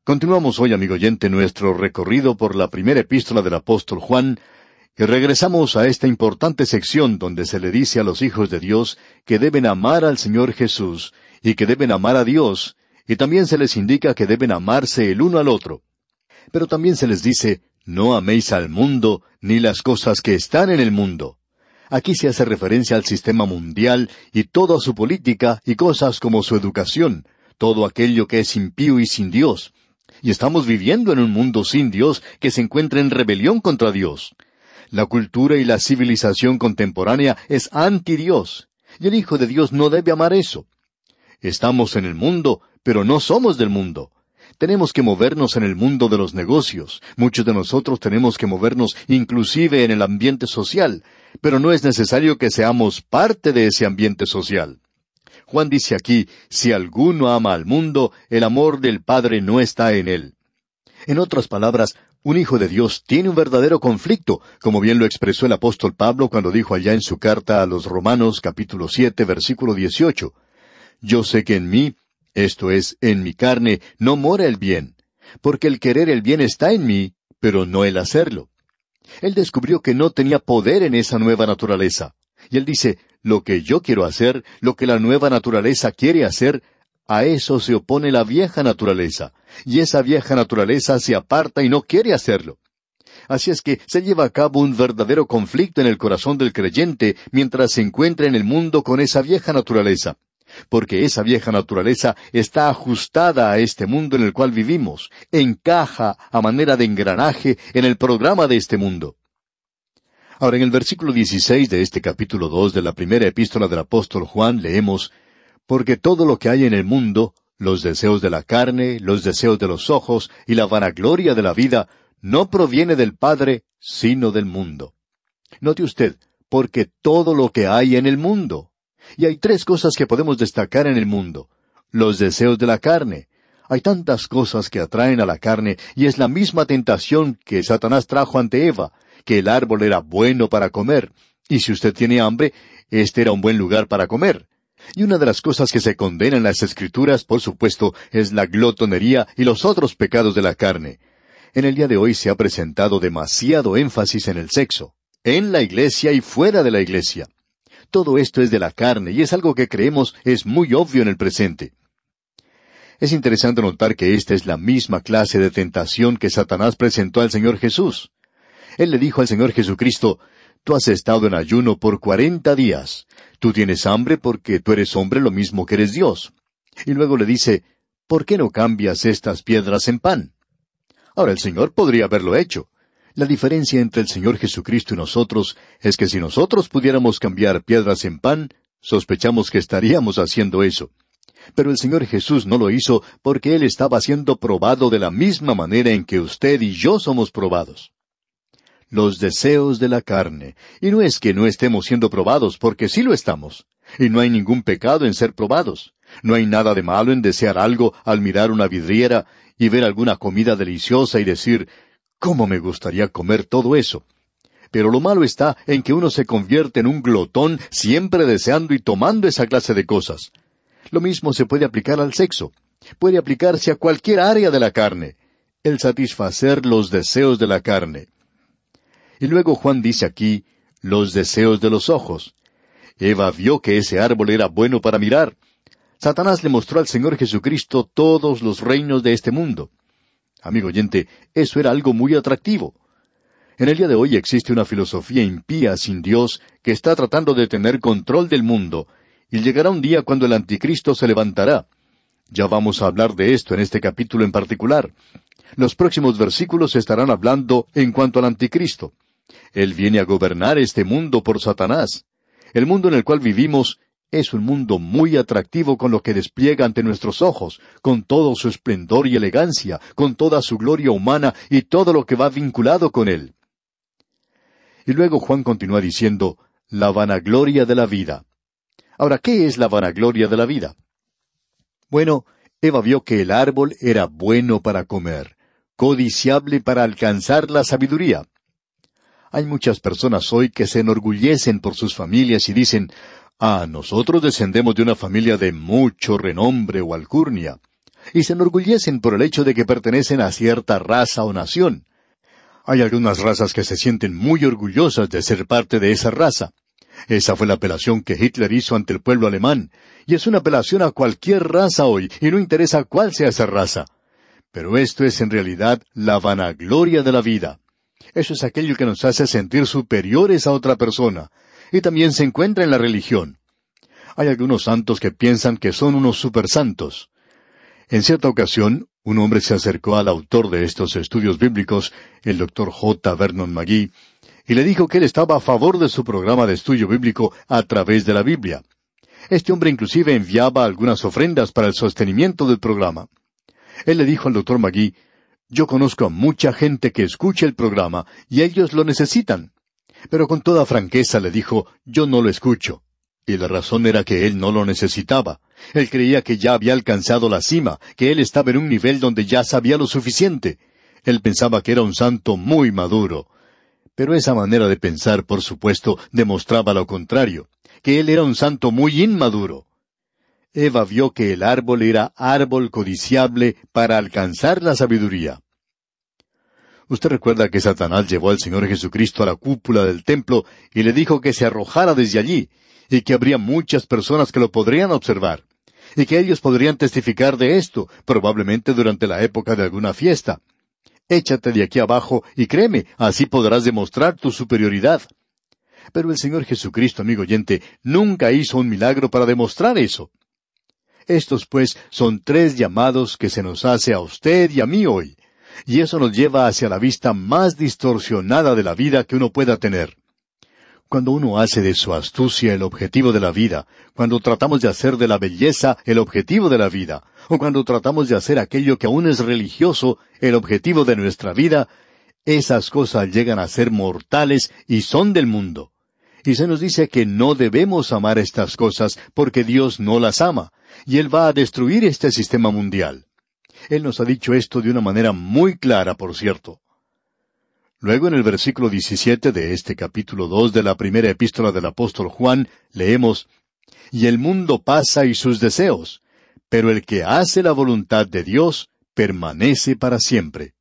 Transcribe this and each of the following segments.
Continuamos hoy, amigo oyente, nuestro recorrido por la primera epístola del apóstol Juan, y regresamos a esta importante sección donde se le dice a los hijos de Dios que deben amar al Señor Jesús y que deben amar a Dios, y también se les indica que deben amarse el uno al otro. Pero también se les dice, no améis al mundo ni las cosas que están en el mundo. Aquí se hace referencia al sistema mundial y toda su política y cosas como su educación, todo aquello que es impío y sin Dios. Y estamos viviendo en un mundo sin Dios que se encuentra en rebelión contra Dios. La cultura y la civilización contemporánea es anti-Dios, y el Hijo de Dios no debe amar eso. Estamos en el mundo, pero no somos del mundo. Tenemos que movernos en el mundo de los negocios. Muchos de nosotros tenemos que movernos inclusive en el ambiente social, pero no es necesario que seamos parte de ese ambiente social. Juan dice aquí, si alguno ama al mundo, el amor del Padre no está en él. En otras palabras, un hijo de Dios tiene un verdadero conflicto, como bien lo expresó el apóstol Pablo cuando dijo allá en su carta a los Romanos, capítulo 7, versículo 18. Yo sé que en mí, esto es, en mi carne, no mora el bien, porque el querer el bien está en mí, pero no el hacerlo. Él descubrió que no tenía poder en esa nueva naturaleza. Y él dice, lo que yo quiero hacer, lo que la nueva naturaleza quiere hacer, a eso se opone la vieja naturaleza. Y esa vieja naturaleza se aparta y no quiere hacerlo. Así es que se lleva a cabo un verdadero conflicto en el corazón del creyente mientras se encuentra en el mundo con esa vieja naturaleza. Porque esa vieja naturaleza está ajustada a este mundo en el cual vivimos, encaja a manera de engranaje en el programa de este mundo. Ahora, en el versículo 16 de este capítulo 2 de la primera epístola del apóstol Juan leemos, porque todo lo que hay en el mundo, los deseos de la carne, los deseos de los ojos y la vanagloria de la vida, no proviene del Padre, sino del mundo. Note usted, porque todo lo que hay en el mundo. Y hay tres cosas que podemos destacar en el mundo. Los deseos de la carne. Hay tantas cosas que atraen a la carne, y es la misma tentación que Satanás trajo ante Eva, que el árbol era bueno para comer, y si usted tiene hambre, este era un buen lugar para comer. Y una de las cosas que se condena en las Escrituras, por supuesto, es la glotonería y los otros pecados de la carne. En el día de hoy se ha presentado demasiado énfasis en el sexo, en la iglesia y fuera de la iglesia. Todo esto es de la carne, y es algo que creemos es muy obvio en el presente. Es interesante notar que esta es la misma clase de tentación que Satanás presentó al Señor Jesús. Él le dijo al Señor Jesucristo, tú has estado en ayuno por 40 días. Tú tienes hambre porque tú eres hombre lo mismo que eres Dios. Y luego le dice, ¿por qué no cambias estas piedras en pan? Ahora, el Señor podría haberlo hecho. La diferencia entre el Señor Jesucristo y nosotros es que si nosotros pudiéramos cambiar piedras en pan, sospechamos que estaríamos haciendo eso. Pero el Señor Jesús no lo hizo porque Él estaba siendo probado de la misma manera en que usted y yo somos probados. Los deseos de la carne. Y no es que no estemos siendo probados, porque sí lo estamos. Y no hay ningún pecado en ser probados. No hay nada de malo en desear algo al mirar una vidriera y ver alguna comida deliciosa y decir, ¿cómo me gustaría comer todo eso? Pero lo malo está en que uno se convierte en un glotón siempre deseando y tomando esa clase de cosas. Lo mismo se puede aplicar al sexo. Puede aplicarse a cualquier área de la carne. El satisfacer los deseos de la carne. Y luego Juan dice aquí, los deseos de los ojos. Eva vio que ese árbol era bueno para mirar. Satanás le mostró al Señor Jesucristo todos los reinos de este mundo. Amigo oyente, eso era algo muy atractivo. En el día de hoy existe una filosofía impía sin Dios que está tratando de tener control del mundo, y llegará un día cuando el anticristo se levantará. Ya vamos a hablar de esto en este capítulo en particular. Los próximos versículos estarán hablando en cuanto al anticristo. Él viene a gobernar este mundo por Satanás. El mundo en el cual vivimos es un mundo muy atractivo con lo que despliega ante nuestros ojos, con todo su esplendor y elegancia, con toda su gloria humana y todo lo que va vinculado con él. Y luego Juan continúa diciendo, la vanagloria de la vida. Ahora, ¿qué es la vanagloria de la vida? Bueno, Eva vio que el árbol era bueno para comer, codiciable para alcanzar la sabiduría. Hay muchas personas hoy que se enorgullecen por sus familias y dicen, nosotros descendemos de una familia de mucho renombre o alcurnia. y se enorgullecen por el hecho de que pertenecen a cierta raza o nación. Hay algunas razas que se sienten muy orgullosas de ser parte de esa raza. Esa fue la apelación que Hitler hizo ante el pueblo alemán, y es una apelación a cualquier raza hoy, y no interesa cuál sea esa raza. Pero esto es en realidad la vanagloria de la vida. Eso es aquello que nos hace sentir superiores a otra persona, y también se encuentra en la religión. Hay algunos santos que piensan que son unos supersantos. En cierta ocasión, un hombre se acercó al autor de estos estudios bíblicos, el Dr. J. Vernon McGee, y le dijo que él estaba a favor de su programa de estudio bíblico a través de la Biblia. Este hombre inclusive enviaba algunas ofrendas para el sostenimiento del programa. Él le dijo al Dr. McGee: «Yo conozco a mucha gente que escucha el programa, y ellos lo necesitan». Pero con toda franqueza le dijo: «Yo no lo escucho». Y la razón era que él no lo necesitaba. Él creía que ya había alcanzado la cima, que él estaba en un nivel donde ya sabía lo suficiente. Él pensaba que era un santo muy maduro. Pero esa manera de pensar, por supuesto, demostraba lo contrario, que él era un santo muy inmaduro. Eva vio que el árbol era árbol codiciable para alcanzar la sabiduría. Usted recuerda que Satanás llevó al Señor Jesucristo a la cúpula del templo y le dijo que se arrojara desde allí, y que habría muchas personas que lo podrían observar, y que ellos podrían testificar de esto, probablemente durante la época de alguna fiesta. Échate de aquí abajo y créeme, así podrás demostrar tu superioridad. Pero el Señor Jesucristo, amigo oyente, nunca hizo un milagro para demostrar eso. Estos, pues, son 3 llamados que se nos hace a usted y a mí hoy, y eso nos lleva hacia la vista más distorsionada de la vida que uno pueda tener. Cuando uno hace de su astucia el objetivo de la vida, cuando tratamos de hacer de la belleza el objetivo de la vida, o cuando tratamos de hacer aquello que aún es religioso el objetivo de nuestra vida, esas cosas llegan a ser mortales y son del mundo. Y se nos dice que no debemos amar estas cosas porque Dios no las ama, y Él va a destruir este sistema mundial. Él nos ha dicho esto de una manera muy clara, por cierto. Luego en el versículo 17 de este capítulo 2 de la primera epístola del apóstol Juan, leemos: «Y el mundo pasa y sus deseos, pero el que hace la voluntad de Dios permanece para siempre».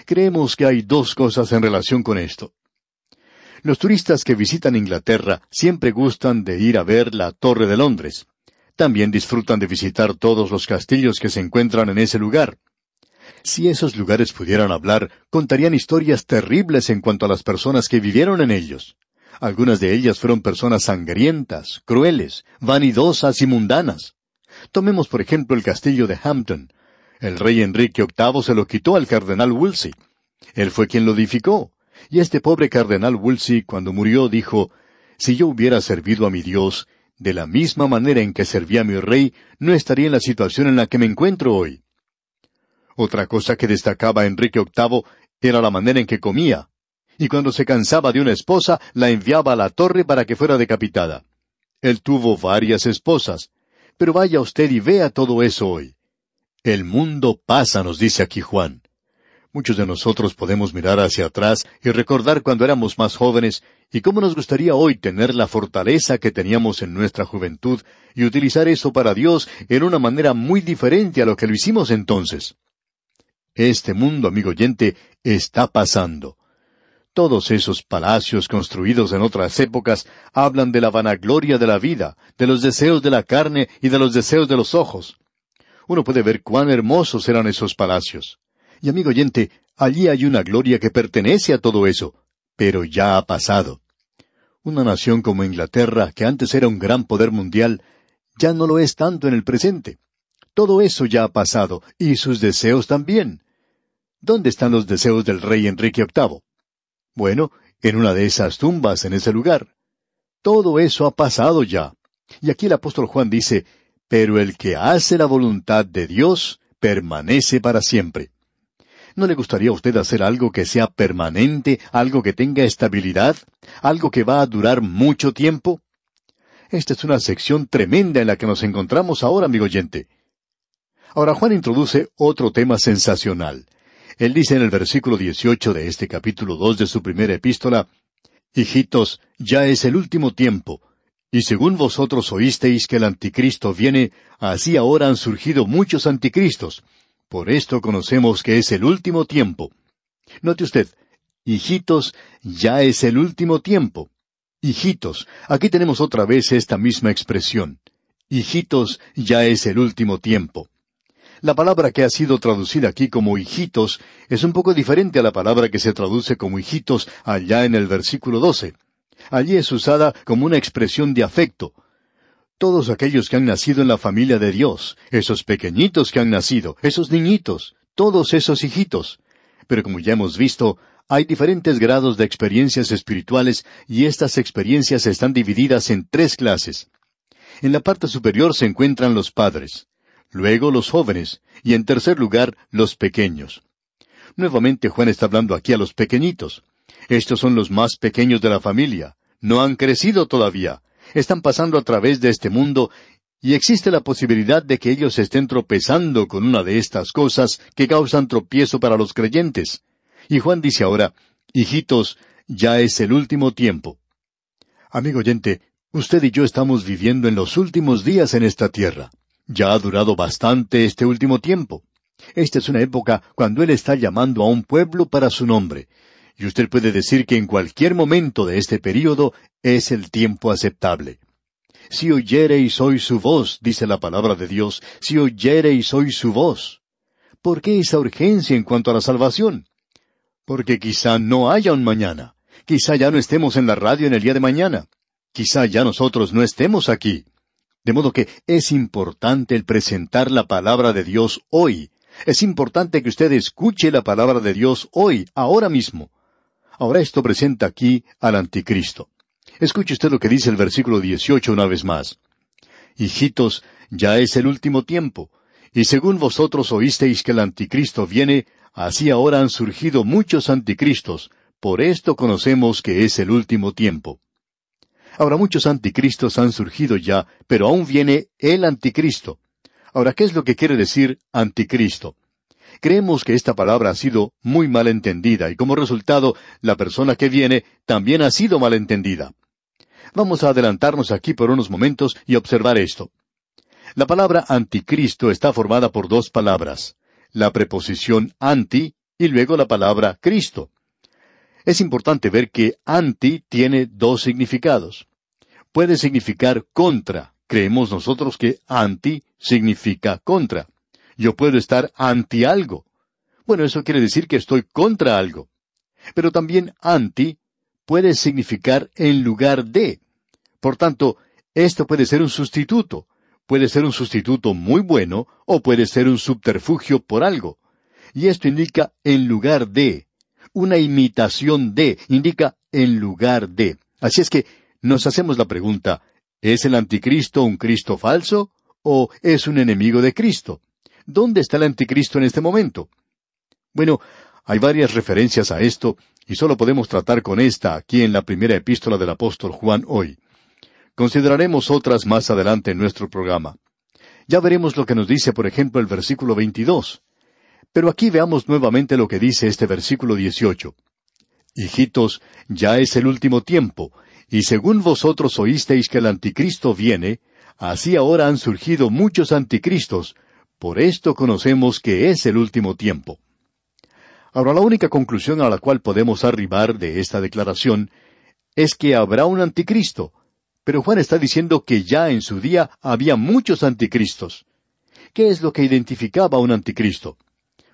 Creemos que hay 2 cosas en relación con esto. Los turistas que visitan Inglaterra siempre gustan de ir a ver la Torre de Londres. También disfrutan de visitar todos los castillos que se encuentran en ese lugar. Si esos lugares pudieran hablar, contarían historias terribles en cuanto a las personas que vivieron en ellos. Algunas de ellas fueron personas sangrientas, crueles, vanidosas y mundanas. Tomemos por ejemplo el castillo de Hampton. El rey Enrique VIII se lo quitó al cardenal Wolsey. Él fue quien lo edificó. Y este pobre cardenal Wolsey, cuando murió, dijo: «Si yo hubiera servido a mi Dios, de la misma manera en que serví a mi rey, no estaría en la situación en la que me encuentro hoy». Otra cosa que destacaba Enrique VIII era la manera en que comía. Y cuando se cansaba de una esposa, la enviaba a la torre para que fuera decapitada. Él tuvo varias esposas. Pero vaya usted y vea todo eso hoy. El mundo pasa, nos dice aquí Juan. Muchos de nosotros podemos mirar hacia atrás y recordar cuando éramos más jóvenes y cómo nos gustaría hoy tener la fortaleza que teníamos en nuestra juventud y utilizar eso para Dios en una manera muy diferente a lo que lo hicimos entonces. Este mundo, amigo oyente, está pasando. Todos esos palacios construidos en otras épocas hablan de la vanagloria de la vida, de los deseos de la carne y de los deseos de los ojos. Uno puede ver cuán hermosos eran esos palacios. Y amigo oyente, allí hay una gloria que pertenece a todo eso, pero ya ha pasado. Una nación como Inglaterra, que antes era un gran poder mundial, ya no lo es tanto en el presente. Todo eso ya ha pasado, y sus deseos también. ¿Dónde están los deseos del rey Enrique VIII? Bueno, en una de esas tumbas en ese lugar. Todo eso ha pasado ya. Y aquí el apóstol Juan dice: «Pero el que hace la voluntad de Dios permanece para siempre». ¿No le gustaría a usted hacer algo que sea permanente, algo que tenga estabilidad, algo que va a durar mucho tiempo? Esta es una sección tremenda en la que nos encontramos ahora, amigo oyente. Ahora Juan introduce otro tema sensacional. Él dice en el versículo 18 de este capítulo 2 de su primera epístola: «Hijitos, ya es el último tiempo. Y según vosotros oísteis que el anticristo viene, así ahora han surgido muchos anticristos. Por esto conocemos que es el último tiempo. Note usted, hijitos, ya es el último tiempo. Hijitos, aquí tenemos otra vez esta misma expresión. Hijitos, ya es el último tiempo. La palabra que ha sido traducida aquí como hijitos es un poco diferente a la palabra que se traduce como hijitos allá en el versículo 12. Allí es usada como una expresión de afecto. Todos aquellos que han nacido en la familia de Dios, esos pequeñitos que han nacido, esos niñitos, todos esos hijitos. Pero como ya hemos visto, hay diferentes grados de experiencias espirituales y estas experiencias están divididas en tres clases. En la parte superior se encuentran los padres, luego los jóvenes y en tercer lugar los pequeños. Nuevamente Juan está hablando aquí a los pequeñitos. Estos son los más pequeños de la familia. No han crecido todavía. Están pasando a través de este mundo y existe la posibilidad de que ellos estén tropezando con una de estas cosas que causan tropiezo para los creyentes. Y Juan dice ahora, hijitos, ya es el último tiempo. Amigo oyente, usted y yo estamos viviendo en los últimos días en esta tierra. Ya ha durado bastante este último tiempo. Esta es una época cuando Él está llamando a un pueblo para su nombre. Y usted puede decir que en cualquier momento de este período es el tiempo aceptable. Si oyereis hoy su voz, dice la palabra de Dios, si oyereis hoy su voz. ¿Por qué esa urgencia en cuanto a la salvación? Porque quizá no haya un mañana. Quizá ya no estemos en la radio en el día de mañana. Quizá ya nosotros no estemos aquí. De modo que es importante el presentar la palabra de Dios hoy. Es importante que usted escuche la palabra de Dios hoy, ahora mismo. Ahora esto presenta aquí al anticristo. Escuche usted lo que dice el versículo 18 una vez más. Hijitos, ya es el último tiempo, y según vosotros oísteis que el anticristo viene, así ahora han surgido muchos anticristos, por esto conocemos que es el último tiempo. Ahora muchos anticristos han surgido ya, pero aún viene el anticristo. Ahora, ¿qué es lo que quiere decir anticristo? Creemos que esta palabra ha sido muy mal entendida y como resultado, la persona que viene también ha sido mal entendida. Vamos a adelantarnos aquí por unos momentos y observar esto. La palabra anticristo está formada por dos palabras, la preposición anti y luego la palabra Cristo. Es importante ver que anti tiene dos significados. Puede significar contra. Creemos nosotros que anti significa contra. Yo puedo estar anti algo. Bueno, eso quiere decir que estoy contra algo. Pero también anti puede significar en lugar de. Por tanto, esto puede ser un sustituto. Puede ser un sustituto muy bueno o puede ser un subterfugio por algo. Y esto indica en lugar de. Una imitación de indica en lugar de. Así es que nos hacemos la pregunta, ¿es el anticristo un Cristo falso o es un enemigo de Cristo? ¿Dónde está el anticristo en este momento? Bueno, hay varias referencias a esto y solo podemos tratar con esta aquí en la primera epístola del apóstol Juan hoy. Consideraremos otras más adelante en nuestro programa. Ya veremos lo que nos dice, por ejemplo, el versículo 22. Pero aquí veamos nuevamente lo que dice este versículo 18. Hijitos, ya es el último tiempo, y según vosotros oísteis que el anticristo viene, así ahora han surgido muchos anticristos, por esto conocemos que es el último tiempo. Ahora, la única conclusión a la cual podemos arribar de esta declaración es que habrá un anticristo, pero Juan está diciendo que ya en su día había muchos anticristos. ¿Qué es lo que identificaba a un anticristo?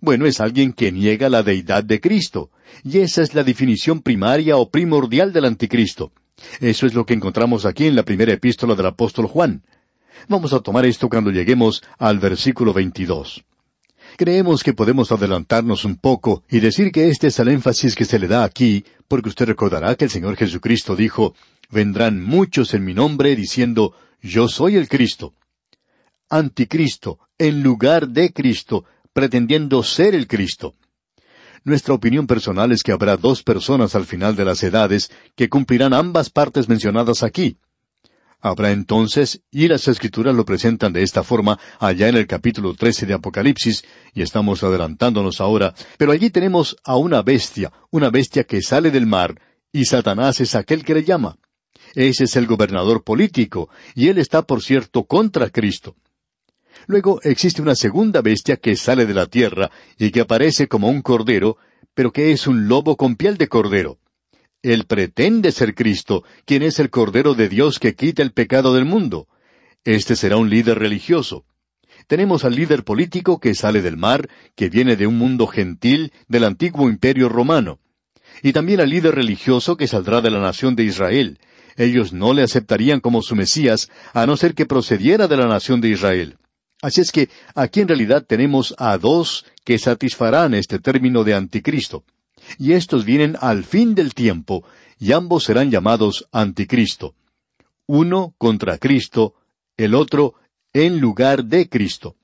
Bueno, es alguien que niega la deidad de Cristo, y esa es la definición primaria o primordial del anticristo. Eso es lo que encontramos aquí en la primera epístola del apóstol Juan. Vamos a tomar esto cuando lleguemos al versículo 22. Creemos que podemos adelantarnos un poco y decir que este es el énfasis que se le da aquí, porque usted recordará que el Señor Jesucristo dijo, vendrán muchos en mi nombre diciendo, yo soy el Cristo. Anticristo, en lugar de Cristo, pretendiendo ser el Cristo. Nuestra opinión personal es que habrá dos personas al final de las edades que cumplirán ambas partes mencionadas aquí. Habrá entonces, y las Escrituras lo presentan de esta forma allá en el capítulo 13 de Apocalipsis, y estamos adelantándonos ahora, pero allí tenemos a una bestia que sale del mar, y Satanás es aquel que le llama. Ese es el gobernador político, y él está, por cierto, contra Cristo. Luego existe una segunda bestia que sale de la tierra y que aparece como un cordero, pero que es un lobo con piel de cordero. Él pretende ser Cristo, quien es el Cordero de Dios que quita el pecado del mundo. Este será un líder religioso. Tenemos al líder político que sale del mar, que viene de un mundo gentil del antiguo imperio romano. Y también al líder religioso que saldrá de la nación de Israel. Ellos no le aceptarían como su Mesías, a no ser que procediera de la nación de Israel. Así es que aquí en realidad tenemos a dos que satisfarán este término de anticristo. Y estos vienen al fin del tiempo, y ambos serán llamados anticristo. Uno contra Cristo, el otro en lugar de Cristo.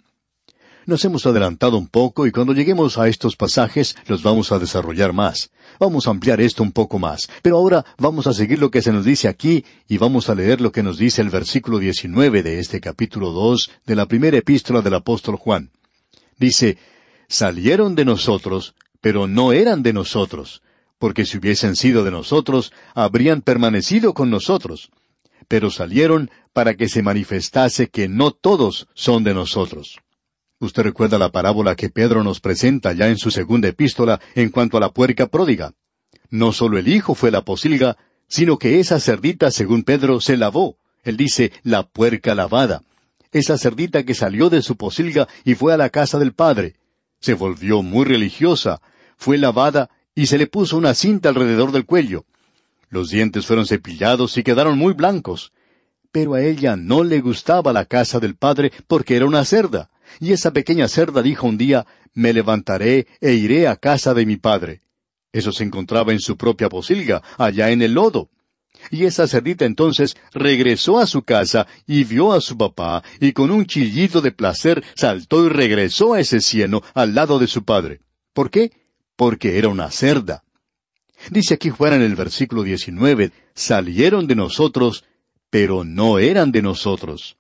Nos hemos adelantado un poco y cuando lleguemos a estos pasajes los vamos a desarrollar más. Vamos a ampliar esto un poco más. Pero ahora vamos a seguir lo que se nos dice aquí y vamos a leer lo que nos dice el versículo 19 de este capítulo 2 de la primera epístola del apóstol Juan. Dice, salieron de nosotros, pero no eran de nosotros, porque si hubiesen sido de nosotros, habrían permanecido con nosotros. Pero salieron para que se manifestase que no todos son de nosotros. Usted recuerda la parábola que Pedro nos presenta ya en su segunda epístola en cuanto a la puerca pródiga. No solo el hijo fue la pocilga, sino que esa cerdita, según Pedro, se lavó. Él dice, la puerca lavada. Esa cerdita que salió de su pocilga y fue a la casa del padre. Se volvió muy religiosa, fue lavada y se le puso una cinta alrededor del cuello. Los dientes fueron cepillados y quedaron muy blancos. Pero a ella no le gustaba la casa del padre porque era una cerda. Y esa pequeña cerda dijo un día, me levantaré e iré a casa de mi padre. Eso se encontraba en su propia pocilga, allá en el lodo. Y esa cerdita entonces regresó a su casa y vio a su papá, y con un chillido de placer saltó y regresó a ese cieno al lado de su padre. ¿Por qué? Porque era una cerda. Dice aquí fuera en el versículo 19, salieron de nosotros, pero no eran de nosotros.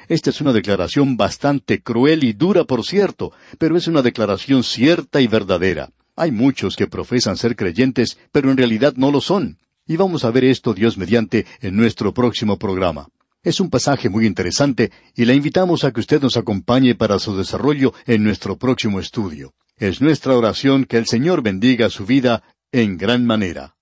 Esta es una declaración bastante cruel y dura, por cierto, pero es una declaración cierta y verdadera. Hay muchos que profesan ser creyentes, pero en realidad no lo son. Y vamos a ver esto, Dios mediante, en nuestro próximo programa. Es un pasaje muy interesante y le invitamos a que usted nos acompañe para su desarrollo en nuestro próximo estudio. Es nuestra oración que el Señor bendiga su vida en gran manera.